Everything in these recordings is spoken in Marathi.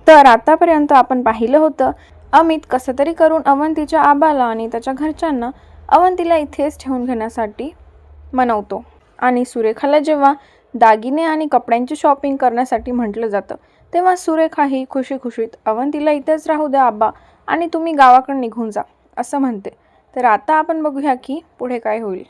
तर आतापर्यंत आपण पाहिलं होतं अमित कसं तरी करून अवंतीच्या आबाला आणि त्याच्या घरच्यांना अवंतीला इथेच ठेवून घेण्यासाठी मनवतो आणि सुरेखाला जेव्हा दागिने आणि कपड्यांची शॉपिंग करण्यासाठी म्हटलं जातं तेव्हा सुरेखा ही खुशीत अवंतीला इथेच राहू द्या आबा आणि तुम्ही गावाकडे निघून जा असं म्हणते. तर आता आपण बघूया की पुढे काय होईल.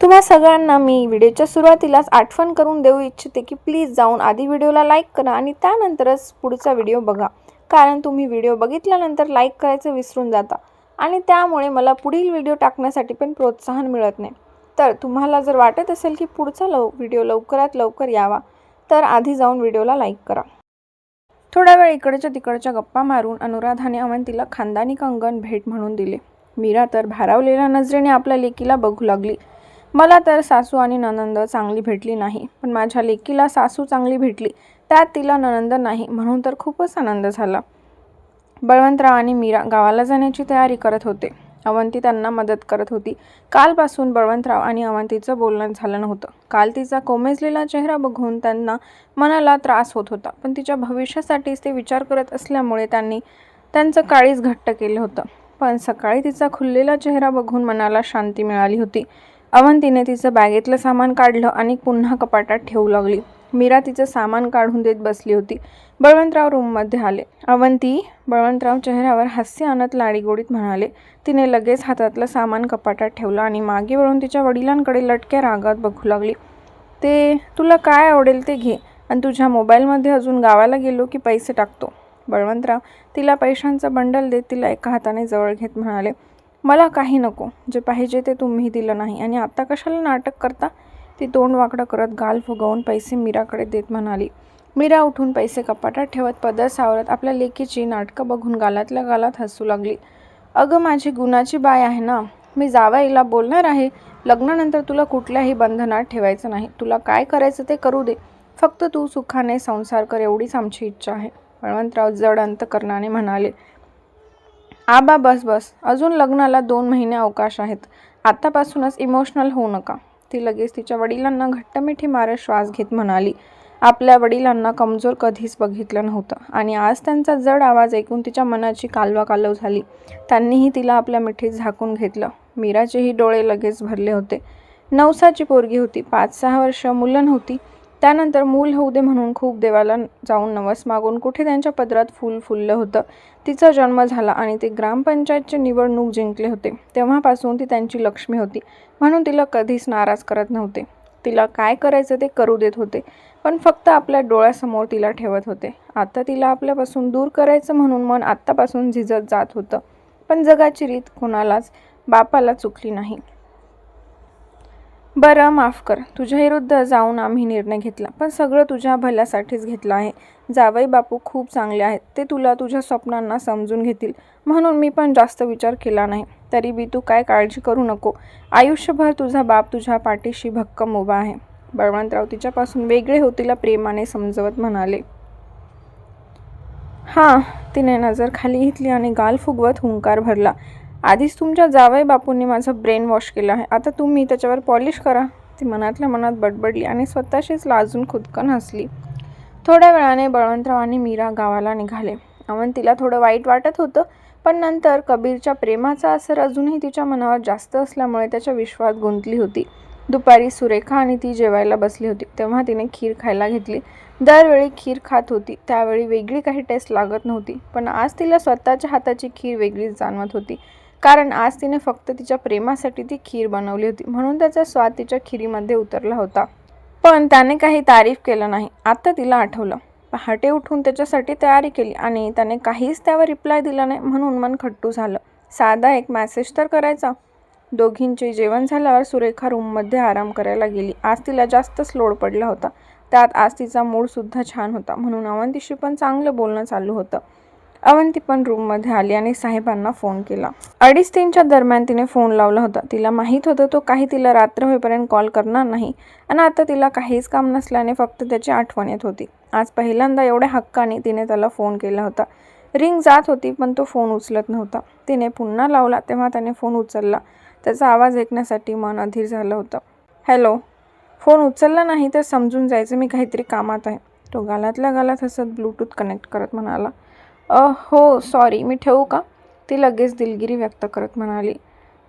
तुम्हा सगळ्यांना मी व्हिडिओच्या सुरुवातीलाच आठवण करून देऊ इच्छिते की प्लीज जाऊन आधी व्हिडिओला लाईक करा आणि त्यानंतरच पुढचा व्हिडिओ बघा, कारण तुम्ही व्हिडिओ बघितल्यानंतर लाईक करायचं विसरून जाता आणि त्यामुळे मला पुढील व्हिडिओ टाकण्यासाठी पण प्रोत्साहन मिळत नाही. तर तुम्हाला जर वाटत असेल की पुढचा व्हिडिओ लवकरात लवकर यावा तर आधी जाऊन व्हिडिओला लाईक करा. थोडा वेळ इकडच्या तिकडच्या गप्पा मारून अनुराधाने अवंतीला खानदानी कंगन भेट म्हणून दिले. मीरा तर भारावलेल्या नजरेने आपल्या लेकीला बघू लागली. मला तर सासू आणि नणंद चांगली भेटली नाही, पण माझ्या लेकीला सासू चांगली भेटली, त्यात तिला नणंद नाही म्हणून तर खूपच आनंद झाला. बळवंतराव आणि मीरा गावाला जाण्याची तयारी करत होते. अवंती त्यांना मदत करत होती. कालपासून बळवंतराव आणि अवंतीचं बोलणं झालं नव्हतं. काल तिचा कोमेजलेला चेहरा बघून त्यांना मनाला त्रास होत होता, पण तिच्या भविष्यासाठीच ते विचार करत असल्यामुळे त्यांनी त्यांचं काळीज घट्ट केलं होतं. पण सकाळी तिचा खुललेला चेहरा बघून मनाला शांती मिळाली होती. अवंतीने तिचं बॅगेतलं सामान काढलं आणि पुन्हा कपाटात ठेवू लागली. मीरा तिचं सामान काढून देत बसली होती. बळवंतराव रूममध्ये आले. अवंती, बळवंतराव चेहऱ्यावर हास्य आणत लाडीगोडीत म्हणाले. तिने लगेच हातातलं सामान कपाटात ठेवलं आणि मागे वळून तिच्या वडिलांकडे लटक्या रागात बघू लागली. ते तुला काय आवडेल ते घे आणि तुझ्या मोबाईलमध्ये अजून गावाला गेलो की पैसे टाकतो. बळवंतराव तिला पैशांचं बंडल देत तिला एका हाताने जवळ घेत म्हणाले. मला काही नको, जे पाहिजे ते तुम्ही दिलं नाही आणि आता कशाला नाटक करता. ती तोंड वाकडं करत गाल फुगवून पैसे मीराकडे देत म्हणाली. मीरा उठून पैसे कपाटात ठेवत पदर सावरत आपल्या लेकीची नाटकं बघून गालातल्या गालात हसू लागली. अगं माझी गुणाची बाय आहे ना, मी जावयाला बोलणार आहे, लग्नानंतर तुला कुठल्याही बंधनात ठेवायचं नाही. तुला काय करायचं ते करू दे, फक्त तू सुखाने संसार कर एवढीच आमची इच्छा आहे. बळवंतराव जड अंतकरणाने म्हणाले. आबा बस, अजून लग्नाला 2 महिने अवकाश आहेत. आतापासूनच इमोशनल होऊ नका. ती लगेच तिच्या वडिलांना घट्ट मिठी मारत श्वास घेत म्हणाली. आपल्या वडिलांना कमजोर कधीच बघितलं नव्हतं आणि आज त्यांचा जड आवाज ऐकून तिच्या मनाची कालवाकालव झाली. त्यांनीही तिला आपल्या मिठीत झाकून घेतलं. मीराचेही डोळे लगेच भरले होते. नवसाची पोरगी होती, 5-6 वर्ष मुलं नव्हती. त्यानंतर मूल होऊ दे म्हणून खूप देवाला जाऊन नवस मागून कुठे त्यांच्या पदरात फूल फुललं होतं. तिचा जन्म झाला आणि ते ग्रामपंचायतची निवडणूक जिंकले होते. तेव्हापासून ती त्यांची लक्ष्मी होती, म्हणून तिला कधीच नाराज करत नव्हते. तिला काय करायचं ते करू देत होते, पण फक्त आपल्या डोळ्यासमोर तिला ठेवत होते. आता तिला आपल्यापासून दूर करायचं म्हणून मन आत्तापासून झिजत जात होतं. पण जगाची रीत कोणालाच बापाला चुकली नाही. बरं माफ कर, तुझ्या विरुद्ध जाऊन आम्ही निर्णय घेतला, पण सगळं तुझ्या भल्यासाठीच घेतलं आहे. जावई बापू खूप चांगले आहेत, ते तुला तुझ्या स्वप्नांना समजून घेतील म्हणून मी पण जास्त विचार केला नाही. तरी बी तू काय काळजी करू नको, आयुष्यभर तुझा बाप तुझ्या पाठीशी भक्कम उभा आहे. बळवंतराव तिच्यापासून वेगळे होत तिला प्रेमाने समजवत म्हणाले. हां, तिने नजर खाली घेतली आणि गाल फुगवत हुंकार भरला. आधीच तुमच्या जावई बापूंनी माझं ब्रेन वॉश केलं आहे, आता तुम्ही त्याच्यावर पॉलिश करा. ती मनातल्या मनात बडबडली आणि स्वतःशीच लाजून खुदकन हसली. थोड्या वेळाने बळवंतराव आणि मीरा गावाला निघाले. अवंतीला थोडं वाईट वाटत होतं, पण नंतर कबीरच्या प्रेमाचा असर अजूनही तिच्या मनावर जास्त असल्यामुळे त्याच्या विश्वात गुंतली होती. दुपारी सुरेखा आणि ती जेवायला बसली होती तेव्हा तिने खीर खायला घेतली. दरवेळी खीर खात होती त्यावेळी वेगळी काही टेस्ट लागत नव्हती, पण आज तिला स्वतःच्या हाताची खीर वेगळीच जाणवत होती, कारण आज तिने फक्त तिच्या प्रेमासाठी ती खीर बनवली होती म्हणून त्याचा स्वाद तिच्या खिरीमध्ये उतरला होता. पण त्याने काही तारीफ केलं नाही. आता तिला आठवलं, पहाटे उठून त्याच्यासाठी तयारी केली आणि त्याने काहीच त्यावर रिप्लाय दिला नाही म्हणून मन खट्टू झालं. साधा एक मेसेज तर करायचा. दोघींचे जेवण झाल्यावर सुरेखा रूममध्ये आराम करायला गेली. आज तिला जास्तच लोड पडला होता. त्यात आज तिचा मूडसुद्धा छान होता म्हणून अवंतीशी पण चांगलं बोलणं चालू होतं. अवंती पण रूममध्ये आली आणि साहेबांना फोन केला. 2:30-3च्या दरम्यान तिने फोन लावला होता. तिला माहीत होतं तो काही तिला रात्र होईपर्यंत कॉल करणार नाही आणि आता तिला काहीच काम नसल्याने फक्त त्याची आठवण येत होती. आज पहिल्यांदा एवढ्या हक्काने तिने त्याला फोन केला होता. रिंग जात होती पण तो फोन उचलत नव्हता. तिने पुन्हा लावला तेव्हा त्याने फोन उचलला. त्याचा आवाज ऐकण्यासाठी मन अधीर झालं होतं. हॅलो. फोन उचलला नाही तर समजून जायचं मी काहीतरी कामात आहे. तो गालातल्या गालात हसत ब्लूटूथ कनेक्ट करत म्हणाला. हो सॉरी, मी ठेवू का? ती लगेच दिलगिरी व्यक्त करत म्हणाली.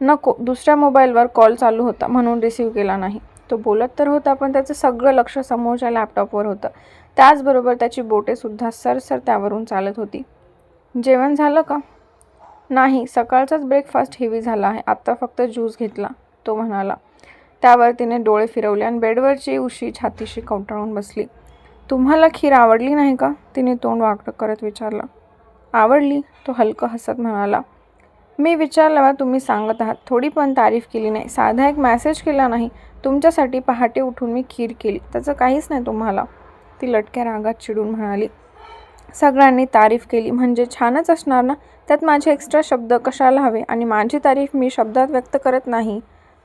नको, दुसऱ्या मोबाईलवर कॉल चालू होता म्हणून रिसीव्ह केला नाही. तो बोलत तर होता पण त्याचं सगळं लक्ष समोरच्या लॅपटॉपवर होतं. त्याचबरोबर त्याची बोटेसुद्धा सरसर त्यावरून चालत होती. जेवण झालं का? नाही, सकाळचाच ब्रेकफास्ट हेवी झाला आहे. आत्ता फक्त ज्यूस घेतला, तो म्हणाला. त्यावर तिने डोळे फिरवले आणि बेडवरची उशी छातीशी कवटाळून बसली. तुम्हाला खीर आवडली नाही का? तिने तोंड वाकडं करत विचारलं. आवडली, तो हलकं हसत म्हणाला. मी विचारल्यावर तुम्ही सांगत आहात. थोडी पण तारीफ केली नाही, साधा एक मेसेज केला नाही. तुमच्यासाठी पहाटे उठून मी खीर केली, त्याचं काहीच नाही तुम्हाला, ती लटक्या रागात चिडून म्हणाली. सगळ्यांनी तारीफ केली म्हणजे छानच असणार ना, त्यात माझे एक्स्ट्रा शब्द कशाला हवे? आणि माझी तारीफ मी शब्दात व्यक्त करत नाही.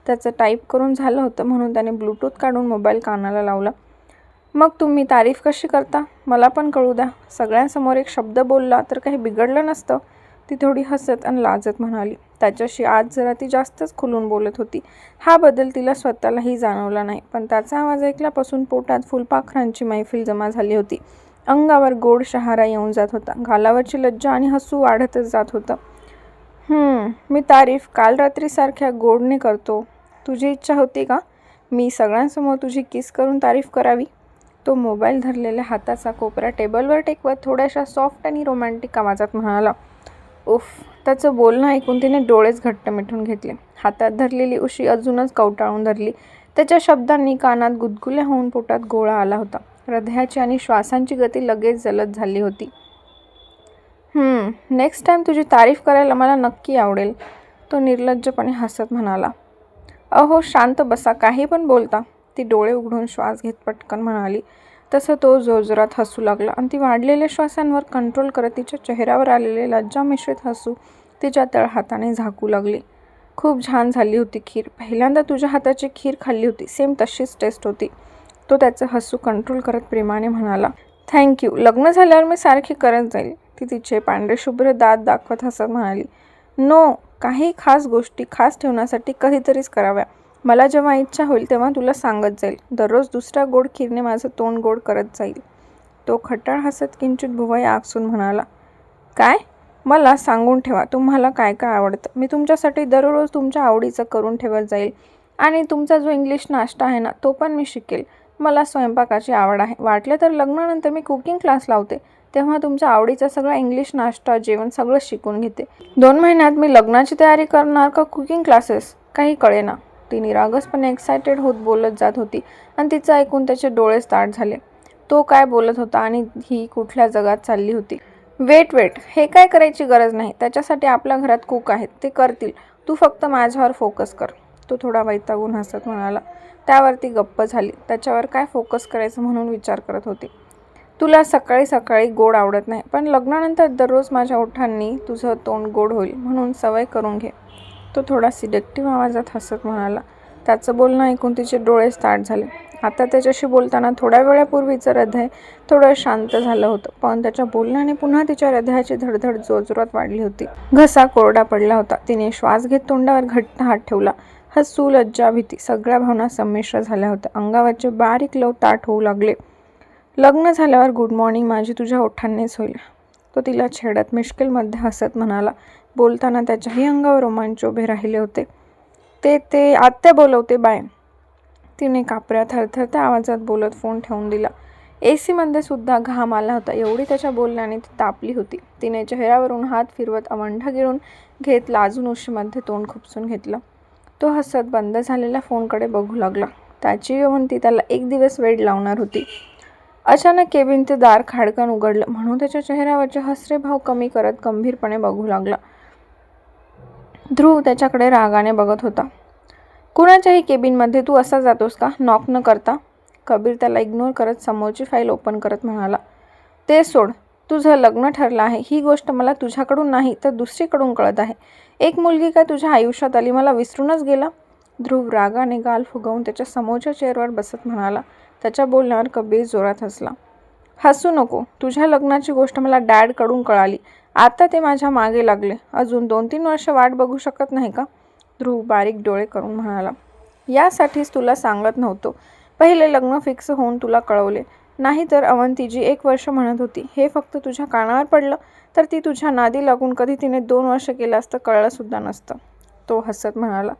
त्याचं टाईप करून झालं होतं म्हणून त्याने ब्लूटूथ काढून मोबाईल कानाला लावला. मग तुम्ही तारीफ कशी करता? मला पण कळू द्या. सगळ्यांसमोर एक शब्द बोलला तर काही बिघडलं नसतं, ती थोडी हसत आणि लाजत म्हणाली. त्याच्याशी आज जरा ती जास्तच खुलून बोलत होती. हा बदल तिला स्वतःलाही जाणवला नाही, पण त्याचा आवाज ऐकल्यापासून पोटात फुलपाखरांची मैफिल जमा झाली होती. अंगावर गोड शहारा येऊन जात होता. गालावरची लज्जा आणि हसू वाढतच जात होतं. मी तारीफ काल रात्रीसारख्या गोडने करतो. तुझी इच्छा होती का मी सगळ्यांसमोर तुझी किस करून तारीफ करावी? तो मोबाईल धरलेल्या हाताचा कोपरा टेबलवर टेकवत थोड्याशा सॉफ्ट आणि रोमॅन्टिक आवाजात म्हणाला. उफ, त्याचं बोलणं ऐकून तिने डोळेच घट्ट मिटून घेतले. हातात धरलेली उशी अजूनच कवटाळून धरली. त्याच्या शब्दांनी कानात गुदगुल्या होऊन पोटात गोळा आला होता. हृदयाची आणि श्वासांची गती लगेच जलद झाली होती. नेक्स्ट टाईम तुझी तारीफ करायला मला नक्की आवडेल, तो निर्लज्जपणे हसत म्हणाला. अहो शांत बसा, काही पण बोलता, ती डोळे उघडून श्वास घेत पटकन म्हणाली. तसं तो जोरजोरात हसू लागला आणि ती वाढलेल्या श्वासांवर कंट्रोल करत तिच्या चेहऱ्यावर आलेले लज्जा मिश्रित हसू तिच्या तळहाताने झाकू लागली. खूप छान झाली होती खीर. पहिल्यांदा तुझ्या हाताची खीर खाल्ली होती, सेम तशीच टेस्ट होती, तो त्याचं हसू कंट्रोल करत प्रेमाने म्हणाला. थँक्यू, लग्न झाल्यावर मी सारखी करत जाईल, ती तिचे पांढरे शुभ्र दात दाखवत हसत म्हणाली. नो, काही खास गोष्टी खास ठेवण्यासाठी कधीतरीच कराव्या. मला जेव्हा इच्छा होईल तेव्हा तुला सांगत जाईल. दररोज दुसऱ्या गोड खीरने माझं तोंड गोड करत जाईल, तो खट्टाळ हसत किंचित भुवया आकसून म्हणाला. काय? मला सांगून ठेवा तुम्हाला काय काय आवडतं. मी तुमच्यासाठी दररोज तुमच्या आवडीचं करून ठेवत जाईल. आणि तुमचा जो इंग्लिश नाश्ता आहे ना, तो पण मी शिकेल. मला स्वयंपाकाची आवड आहे. वाटलं तर लग्नानंतर मी कुकिंग क्लास लावते, तेव्हा तुमच्या आवडीचा सगळा इंग्लिश नाश्ता जेवण सगळं शिकून घेते. 2 महिन्यात मी लग्नाची तयारी करणार का कुकिंग क्लासेस, काही कळेना. ती निरागसपणे एक्सायटेड होत बोलत जात होती आणि तिचं ऐकून त्याचे डोळेच ताट झाले. तो काय बोलत होता आणि ही कुठल्या जगात चालली होती? वेट, हे काय करायची गरज नाही. त्याच्यासाठी आपल्या घरात कुक आहेत, ते करतील. तू फक्त माझ्यावर फोकस कर, तो थोडा वैतागून हसत म्हणाला. त्यावरती गप्प झाली. त्याच्यावर काय फोकस करायचं म्हणून विचार करत होती. तुला सकाळी सकाळी गोड आवडत नाही, पण लग्नानंतर दररोज माझ्या ओठांनी तुझं तोंड गोड होईल म्हणून सवय करून घे, तो थोडा सिडेक्टिव्ह आवाजात हसत म्हणाला. त्याचं बोलणं ऐकून तिचे डोळे स्टार्ट झाले. आता त्याच्याशी बोलताना थोड्या वेळापूर्वीचं हृदय थोडं शांत झालं होतं, पण त्याच्या बोलण्याने पुन्हा तिच्या हृदयाची धडधड जोरजोरात वाढली होती. घसा कोरडा पडला होता. तिने श्वास घेत तोंडावर घट्ट हात ठेवला. हसू, लज्जा, भीती सगळ्या भावना संमिश्र झाल्या होत्या. अंगावरचे बारीक लव ताट होऊ लागले. लग्न झाल्यावर गुड मॉर्निंग माझी तुझ्या ओठांनीच होईल, तो तिला छेडत मिश्किलमध्ये हसत म्हणाला. बोलताना त्याच्याही अंगावर रोमांच उभे राहिले होते. ते आत्या बोलवते, बाय, तिने कापऱ्या थरथरत्या आवाजात बोलत फोन ठेवून दिला. AC मध्ये सुद्धा घाम आला होता, एवढी त्याच्या बोलण्याने ती तापली होती. तिने चेहऱ्यावरून हात फिरवत अवंढा गिळून घेत लाजून उशीमध्ये तोंड खुपसून घेतलं. तो हसत बंद झालेल्या फोनकडे बघू लागला. त्याची विनंती त्याला एक दिवस वेड लावणार होती. अचानक केबिनचे दार खाडकन उघडलं म्हणून त्याच्या चेहऱ्यावरचे हसरे भाव कमी करत गंभीरपणे बघू लागला. ध्रुव त्याच्याकडे रागाने बघत होता. कुणाच्याही केबिनमध्ये तू असा जातोस का, नॉक न करता? कबीर त्याला इग्नोर करत समोरची फाईल ओपन करत म्हणाला. ते सोड, तुझं लग्न ठरलं आहे ही गोष्ट मला तुझ्याकडून नाही तर दुसरीकडून कळत आहे. एक मुलगी काय तुझ्या आयुष्यात आली, मला विसरूनच गेला? ध्रुव रागाने गाल फुगवून त्याच्या समोरच्या चेअरवर बसत म्हणाला. त्याच्या बोलण्यावर कबीर जोरात हसला. हसू नको, तुझ्या लग्नाची गोष्ट मला डॅडकडून कळाली, आता ते माझ्या मागे लागले. अजून 2-3 वर्ष वाट बघू शकत नाही का? ध्रुव बारीक डोळे करून म्हणाला. यासाठीच तुला सांगत नव्हतो. पहिले लग्न फिक्स होऊन तुला कळवले. नाहीतर अवंती जी 1 वर्ष म्हणत होती हे फक्त तुझ्या कानावर पडलं तर ती तुझ्या नादी लागून कधी तिने 2 वर्ष केलं असतं कळलंसुद्धा नसतं. तो हसत म्हणाला.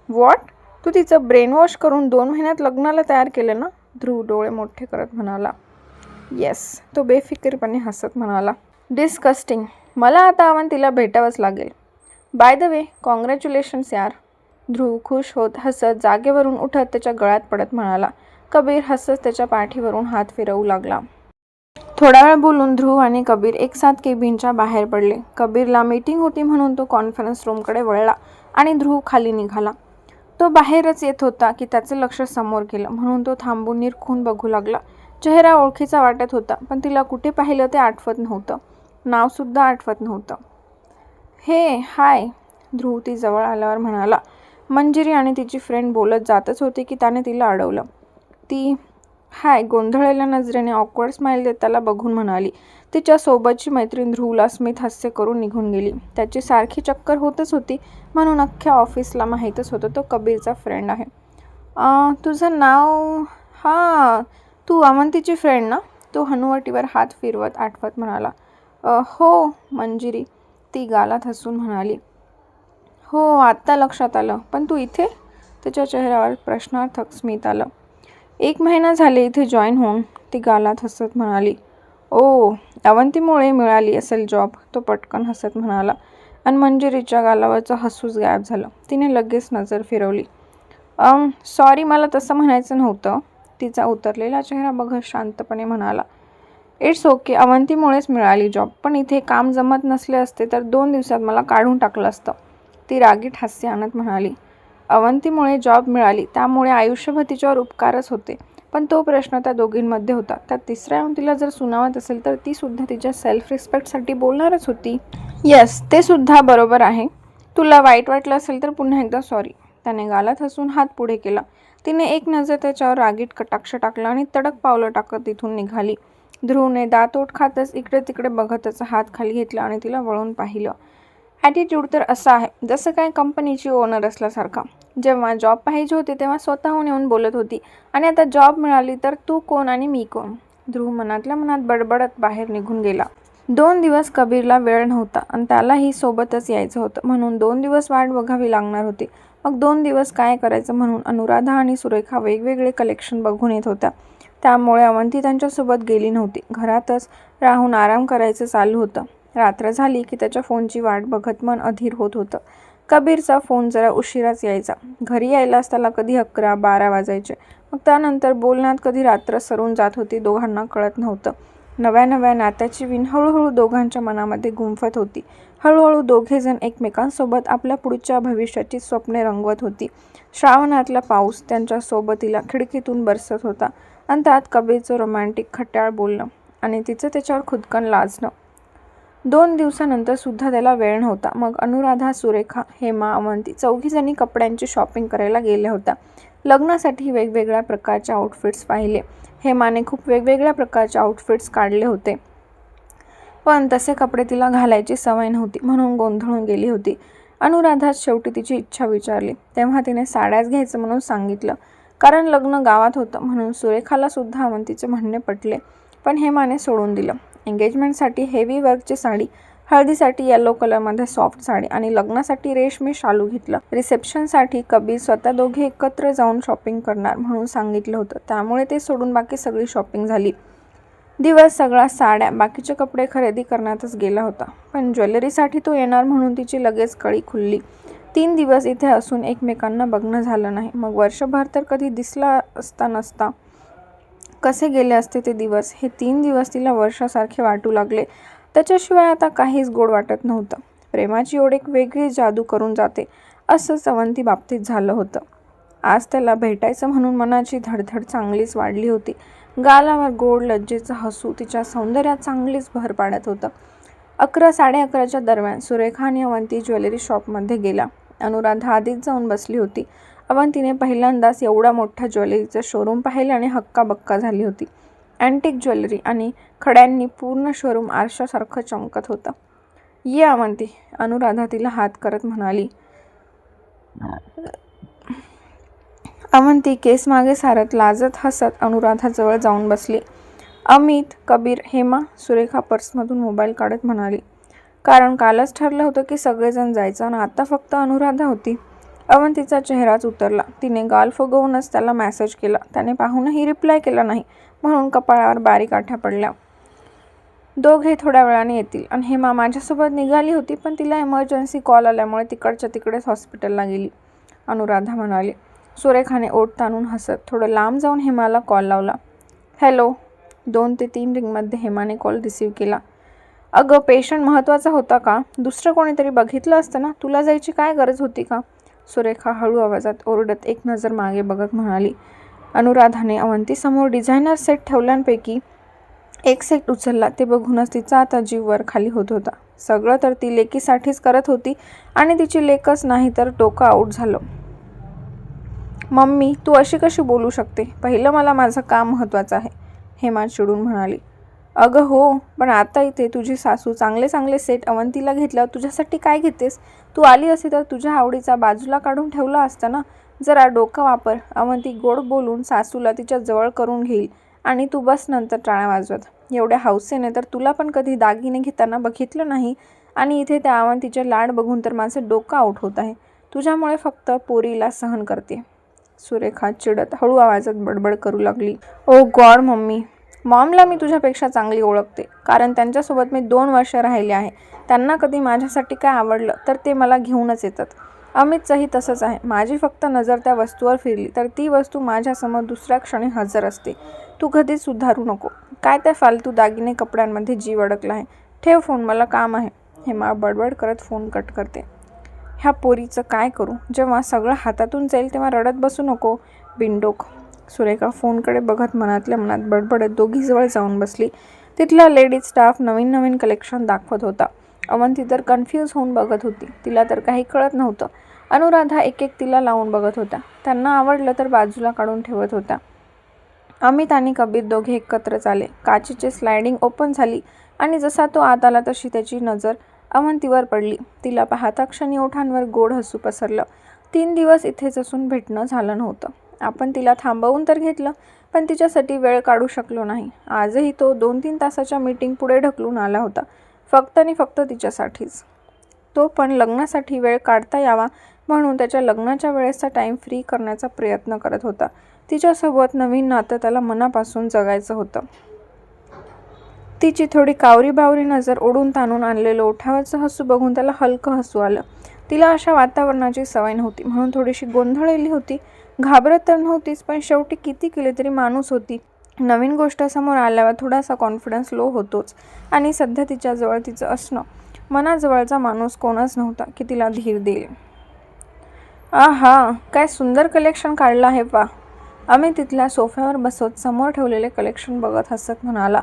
व्हॉट? तू तिचं ब्रेनवॉश करून 2 महिन्यात लग्नाला तयार केलं ना? ध्रुव डोळे मोठे करत म्हणाला. येस. तो बेफिकीरपणे हसत म्हणाला. डिस्कस्टिंग. मला आता अवंतीला भेटावंच लागेल. बाय द वे, कॉंग्रॅच्युलेशन्स यार. ध्रुव खुश होत हसत जागेवरून उठत त्याच्या गळ्यात पडत म्हणाला. कबीर हसत त्याच्या पाठीवरून हात फिरवू लागला. थोडा वेळ बोलून ध्रुव आणि कबीर एकसाथ केबिनच्या बाहेर पडले. कबीरला मीटिंग होती म्हणून तो कॉन्फरन्स रूमकडे वळला आणि ध्रुव खाली निघाला. तो बाहेरच येत होता की त्याचं लक्ष समोर गेलं म्हणून तो थांबून निरखून बघू लागला. चेहरा ओळखीचा वाटत होता पण तिला कुठे पाहिलं ते आठवत नव्हतं. नावसुद्धा आठवत नव्हतं. हे हाय, ध्रुव ती जवळ आल्यावर म्हणाला. मंजिरी आणि तिची फ्रेंड बोलत जातच होती की त्याने तिला अडवलं. ती हाय गोंधळलेल्या नजरेने ऑकवर्ड स्माईल देत त्याला बघून म्हणाली. तिच्या सोबतची मैत्रीण ध्रुवला स्मित हास्य करून निघून गेली. त्याची सारखी चक्कर होतच होती म्हणून अख्ख्या ऑफिसला माहीतच होतं तो कबीरचा फ्रेंड आहे. तुझं नाव? हां, तू अवंतीची फ्रेंड ना? तो हनुवटीवर हात फिरवत आठवत म्हणाला. हो मंजिरी, ती गालात हसून म्हणाली. हो, आत्ता लक्षात आलं. पण तू इथे? त्याच्या चेहऱ्यावर प्रश्नार्थक स्मित आलं. 1 महिना झाले इथे जॉईन होऊन, ती गालात हसत म्हणाली. ओ, अवंतीमुळे मिळाली असेल जॉब, तो पटकन हसत म्हणाला. आणि मंजिरीच्या गालावरचं हसूच गायब झालं. तिने लगेच नजर फिरवली. सॉरी, मला तसं म्हणायचं नव्हतं, तिचा उतरलेला चेहरा बघत शांतपणे म्हणाला. इट्स ओके, अवंतीमुळेच मिळाली जॉब. पण इथे काम जमत नसले असते तर 2 दिवसात मला काढून टाकलं असतं, ती रागीट हास्य आणत म्हणाली. अवंतीमुळे जॉब मिळाली त्यामुळे आयुष्यभर तिच्यावर उपकारच होते. पण तो प्रश्न त्या दोघींमध्ये होता. त्यात तिसऱ्या अवंतीला जर सुनावत असेल तर ती सुद्धा तिच्या सेल्फ रिस्पेक्टसाठी बोलणारच होती. येस, ते सुद्धा बरोबर आहे. तुला वाईट वाटलं असेल तर पुन्हा एकदा सॉरी, त्याने गालात हसून हात पुढे केला. तिने एक नजर त्याच्यावर रागीट कटाक्ष टाकला आणि तडक पावलं टाकत तिथून निघाली. ध्रुवने दातोट खातच इकडे तिकडे बघतच हात खाली घेतला आणि तिला वळून पाहिलं. ॲटिट्यूड तर असा आहे जसं काय कंपनीची ओनर असल्यासारखा. जेव्हा जॉब पाहिजे होती तेव्हा स्वतःहून येऊन बोलत होती आणि आता जॉब मिळाली तर तू कोण आणि मी कोण? ध्रुव मनातल्या मनात बडबडत बाहेर निघून गेला. 2 दिवस कबीरला वेळ नव्हता आणि त्यालाही सोबतच यायचं होतं म्हणून 2 दिवस वाट बघावी लागणार होती. मग 2 दिवस काय करायचं म्हणून अनुराधा आणि सुरेखा वेगवेगळे कलेक्शन बघून येत होत्या. त्यामुळे अवंती त्यांच्यासोबत गेली नव्हती. घरातच राहून आराम करायचं चालू होतं. रात्र झाली की त्याच्या फोनची वाट बघत मन अधीर होत होतं. कबीरचा फोन जरा उशिराच यायचा. घरी यायलाच त्याला कधी 11-12 वाजायचे. मग त्यानंतर बोलण्यात कधी रात्र सरून जात होती, दोघांना कळत नव्हतं. नव्या नव्या नात्याची विण हळूहळू दोघांच्या मनामध्ये गुंफत होती. हळूहळू दोघेजण एकमेकांसोबत आपल्या पुढच्या भविष्याची स्वप्ने रंगवत होती. श्रावणातला पाऊस त्यांच्या सोबतीला खिडकीतून बरसत होता आणि त्यात कबीरचं रोमॅन्टिक खट्याळ बोलणं आणि तिचं त्याच्यावर खुदकन लाजणं. 2 दिवसानंतर सुद्धा त्याला वेळ नव्हता. मग अनुराधा, सुरेखा, हेमा, अवंती चौघीजणी कपड्यांची शॉपिंग करायला गेल्या होत्या. लग्नासाठी वेगवेगळ्या प्रकारचे आउटफिट्स पाहिले. हेमाने खूप वेगवेगळ्या प्रकारचे आउटफिट्स काढले होते पण तसे कपडे तिला घालायची सवय नव्हती म्हणून गोंधळून गेली होती. अनुराधा शेवटी तिची इच्छा विचारली तेव्हा तिने साड्याच घ्यायचं म्हणून सांगितलं. कारण लग्न गावात होतं म्हणून सुरेखाला सुद्धा अवंतीचे म्हणणे पटले. पण हेमाने सोडून दिलं. एंगेजमेंटसाठी हेवी वर्कची साडी, हळदीसाठी येलो कलरमध्ये सॉफ्ट साडी आणि लग्नासाठी रेशमी शालू घेतलं. रिसेप्शनसाठी कबीर स्वतः दोघे एकत्र जाऊन शॉपिंग करणार म्हणून सांगितलं होतं. त्यामुळे ते सोडून बाकी सगळी शॉपिंग झाली. दिवस सगळा साड्या, बाकीचे कपडे खरेदी करण्यातच गेला होता. पण ज्वेलरीसाठी तो येणार म्हणून तिची लगेच कळी खुलली. 3 दिवस इथे असून एकमेकांना बघणं झालं नाही. मग वर्षभर तर कधी दिसला असता नसता. कसे गेले असते ते दिवस? हे 3 दिवस तिला वर्षासारखे वाटू लागले. त्याच्याशिवाय आता काहीच गोड वाटत नव्हतं. प्रेमाची ओढ एक वेगळी जादू करून जाते असंच अवंती बाबतीत झालं होतं. आज त्याला भेटायचं म्हणून मनाची धडधड चांगलीच वाढली होती. गालावर गोड लज्जेचं हसू तिच्या सौंदर्यात चांगलीच भर पाडत होतं. 11-11:30च्या दरम्यान सुरेखा आणि अवंती ज्वेलरी शॉपमध्ये गेला. अनुराधा आधीच जाऊन बसली होती. अवंतीने पहिल्यांदाच एवढा मोठा ज्वेलरीचं शोरूम पाहिले आणि हक्काबक्का झाली होती. अँटिक ज्वेलरी आणि खड्यांनी पूर्ण शोरूम आरशासारखं चमकत होतं. ये अवंती, अनुराधा तिला हात करत म्हणाली. अवंती केस मागे सारत लाजत हसत अनुराधाजवळ जाऊन बसली. अमित, कबीर, हेमा, सुरेखा पर्समधून मोबाईल काढत म्हणाली, कारण कालच ठरलं होतं की सगळेजण जायचं आणि आता फक्त अनुराधा होती. अवंतीचा चेहराच उतरला. तिने गाल फुगवूनच त्याला मेसेज केला. त्याने पाहूनही रिप्लाय केला नाही, म्हणून कपाळावर बारीक आठ्या पडल्या. दोघे थोड्या वेळाने येतील. आणि हेमा माझ्यासोबत निघाली होती, पण तिला इमर्जन्सी कॉल आल्यामुळे तिकडच्या तिकडेच हॉस्पिटलला गेली, अनुराधा म्हणाली. सुरेखाने ओठ ताणून हसत थोडं लांब जाऊन हेमाला कॉल लावला. हॅलो. 2 ते 3 रिंगमध्ये हेमाने कॉल रिसीव्ह केला. अगं, पेशंट महत्त्वाचा होता का? दुसरं कोणीतरी बघितलं असतं ना. तुला जायची काय गरज होती का? सुरेखा हळू आवाजात ओरडत एक नजर मागे बघत म्हणाली. अनुराधाने अवंतीसमोर डिझायनर सेट ठेवल्यांपैकी एक सेट उचलला. ते बघूनच तिचा आता जीव वर खाली होत होता. सगळं तर ती लेकीसाठीच करत होती आणि तिची लेकच नाही तर डोकं आऊट झालं. मम्मी, तू अशी कशी बोलू शकते? पहिलं मला माझं काम महत्त्वाचं आहे, हेमा चिडून म्हणाली. अगं हो, पण आता इथे तुझी सासू चांगले चांगले सेट अवंतीला घेतल्यावर तुझ्यासाठी काय घेतेस? तू आली असती तर तुझ्या आवडीचा बाजूला काढून ठेवला असता ना. जरा डोकं वापर. अवंती गोड बोलून सासूला तिच्या जवळ करून घेईल आणि तू बस नंतर टाळ्या वाजवत. एवढ्या हौसेने तर तुला पण कधी दागिने घेताना बघितलं नाही आणि इथे त्या अवंतीचे लाड बघून तर माझं डोकं आऊट होत आहे. तुझ्यामुळे फक्त पोरीला सहन करते. सुरेखा चिडत हळू आवाजात बडबड करू लागली. ओ गॉड मम्मी, मॉमला मी तुझ्यापेक्षा चांगली ओळखते, कारण त्यांच्यासोबत मी 2 वर्ष राहिले आहे. त्यांना कधी माझ्यासाठी काय आवडलं तर ते मला घेऊनच येतात. अमितचंही तसंच आहे. माझी फक्त नजर त्या वस्तूवर फिरली तर ती वस्तू माझ्यासमोर दुसऱ्या क्षणी हजर असते. तू कधीच सुधारू नको. काय त्या फालतू दागिने कपड्यांमध्ये जीव अडकला आहे. ठेव फोन, मला काम आहे. हेमा बडबड करत फोन कट करते. ह्या पोरीचं काय करू? जेव्हा सगळं हातातून जाईल तेव्हा रडत बसू नको, बिनडोक. सुरेखा फोनकडे बघत मनातल्या मनात बडबडत दोघीजवळ जाऊन बसली. तिथला लेडीज स्टाफ नवीन नवीन कलेक्शन दाखवत होता. अवंती तर कन्फ्यूज होऊन बघत होती. तिला तर काही कळत नव्हतं. अनुराधा एक एक तिला लावून बघत होत्या. त्यांना आवडलं तर बाजूला काढून ठेवत होत्या. अमित आणि कबीर दोघे एकत्रच आले. काचेची स्लायडिंग ओपन झाली आणि जसा तो आत आला तशी त्याची नजर अवंतीवर पडली. तिला पाहता क्षणी ओठांवर गोड हसू पसरलं. 3 दिवस इथेच असून भेटणं झालं नव्हतं. आपण तिला थांबवून तर घेतलं, पण तिच्यासाठी वेळ काढू शकलो नाही. आजही तो 2-3 तासाच्या मीटिंग पुढे ढकलून आला होता, फक्त आणि फक्त तिच्यासाठीच. तो पण लग्नासाठी वेळ काढता यावा म्हणून त्याच्या लग्नाच्या वेळेसचा टाईम फ्री करण्याचा प्रयत्न करत होता. तिच्यासोबत नवीन नातं त्याला मनापासून जगायचं होतं. तिची थोडी कावरी-बावरी नजर ओढून ताणून आणलेलं ओठावरचं हसू बघून त्याला हलकं हसू आलं. तिला अशा वातावरणाची सवय नव्हती, म्हणून थोडीशी गोंधळलेली होती. घाबरत तर नव्हतीच, पण शेवटी किती केले तरी माणूस होती. नवीन गोष्ट समोर आल्यावर थोडासा कॉन्फिडन्स लो होतोच. आणि सध्या तिच्याजवळ तिचं असणं, मनाजवळचा माणूस कोणच नव्हता की तिला धीर देईल. आहा, काय सुंदर कलेक्शन काढलं आहे वा. आम्ही तिथल्या सोफ्यावर बसवत समोर ठेवलेले कलेक्शन बघत हसत म्हणाला.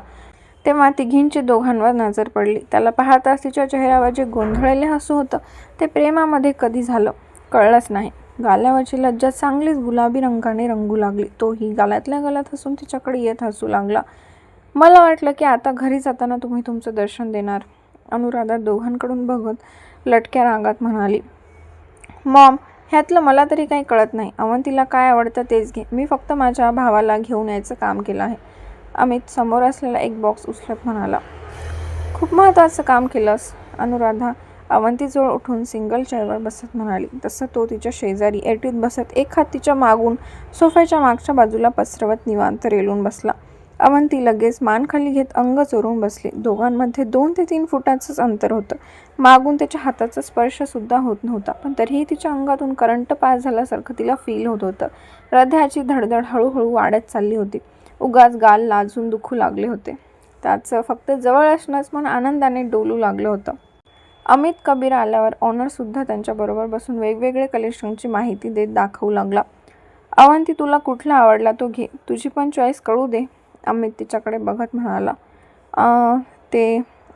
तेव्हा तिघींची दोघांवर नजर पडली. त्याला पाहताच तिच्या चेहऱ्यावर जे गोंधळलेले हसू होतं ते प्रेमामध्ये कधी झालं कळलंच नाही. गालावरची लज्जा चांगलीच गुलाबी रंगाने रंगू लागली. तोही गालातल्या गालात हसून तिच्याकडे येत हसू लागला. मला वाटलं की आता घरी जाताना तुम्ही तुमचं दर्शन देणार, अनुराधा दोघांकडून बघत लटक्या रागात म्हणाली. मॉम, ह्यातलं मला तरी काही कळत नाही. अवंतीला काय आवडतं तेच घे. मी फक्त माझ्या भावाला घेऊन यायचं काम केलं आहे. अमित समोर असलेला एक बॉक्स उचलत म्हणाला. खूप महत्त्वाचं काम केलंस, अनुराधा अवंतीजवळ उठून सिंगल चेअरवर बसत म्हणाली. तसं तो तिच्या शेजारी ऐटीत बसत एक हात तिच्या मागून सोफ्याच्या मागच्या बाजूला पसरवत निवांत रेलून बसला. अवंती लगेच मान खाली घेत अंग चोरून बसली. दोघांमध्ये 2 ते 3 फुटाचंच अंतर होतं. मागून त्याच्या हाताचा स्पर्शसुद्धा होत नव्हता, पण तरीही तिच्या अंगातून करंट पास झाल्यासारखं तिला फील होत होतं. हृदयाची धडधड हळूहळू वाढत चालली होती. उगाच गाल लाजून दुखू लागले होते. त्याचं फक्त जवळ असणंच मन आनंदाने डोलू लागलं होतं. अमित, कबीर आल्यावर ऑनरसुद्धा त्यांच्याबरोबर बसून वेगवेगळे कलेक्शनची माहिती देत दाखवू लागला. अवंती, तुला कुठला आवडला तो घे. तुझी पण चॉईस कळू दे, अमित तिच्याकडे बघत म्हणाला.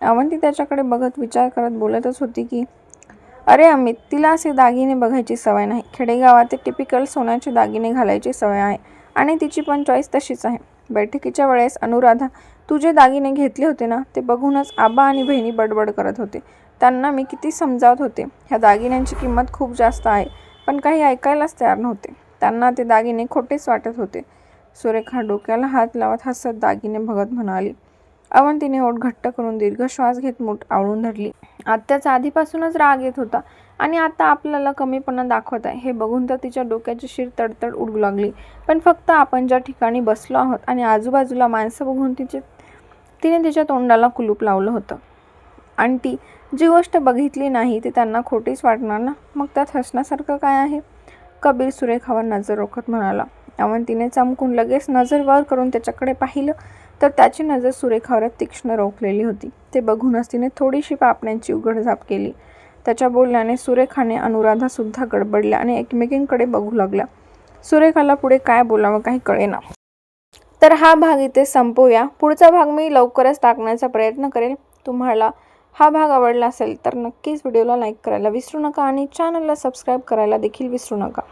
अवंती त्याच्याकडे बघत विचार करत बोलतच होती की अरे अमित, तिला असे दागिने बघायची सवय नाही. खेडेगावात ते टिपिकल सोन्याचे दागिने घालायची सवय आहे आणि तिची पण चॉईस तशीच आहे. बैठकीच्या वेळेस अनुराधा, तू जे दागिने घेतले होते ना, ते बघूनच आबा आणि बहिणी बडबड करत होते. त्यांना मी किती समजावत होते, ह्या दागिन्यांची किंमत खूप जास्त आहे, पण काही ऐकायलाच तयार नव्हते. त्यांना ते दागिने खोटेच वाटत होते. सुरेखा डोक्याला हात लावत हसत दागीने बघत म्हणाली. अवंतीने ओठ घट्ट करून दीर्घ श्वास घेत मूठ आवळून धरली. आत्याचा आधीपासूनच राग येत होता आणि आता आपल्याला कमीपणा दाखवत आहे हे बघून तर तिच्या डोक्याची शीर तडतड उडू लागली. पण फक्त आपण ज्या ठिकाणी बसलो आहोत आणि आजूबाजूला माणसं बघून तिने तिच्या तोंडाला कुलूप लावलं होतं. आंटी, जी गोष्ट बघितली नाही ती त्यांना खोटीच वाटणार ना, मग त्यात हसण्यासारखं काय आहे? कबीर सुरेखावर नजर रोखत म्हणाला. अवंतीने चमकून लगेच नजर वर करून त्याच्याकडे पाहिलं तर त्याची नजर सुरेखावर तीक्ष्ण रोखलेली होती. ते बघूनच तिने थोडीशी पापण्यांची उघडझाप केली. त्याच्या बोलण्याने सुरेखाने अनुराधा सुद्धा गडबडल्या आणि एकमेकींकडे बघू लागल्या. सुरेखाला पुढे काय बोलावं काही कळेना. तर हा भाग इथे संपवूया. पुढचा भाग मी लवकरच टाकण्याचा प्रयत्न करेन. तुम्हाला हा भाग आवडला असेल तर नक्कीच व्हिडिओला लाईक करायला विसरू नका आणि चॅनलला सबस्क्राईब करायला देखील विसरू नका.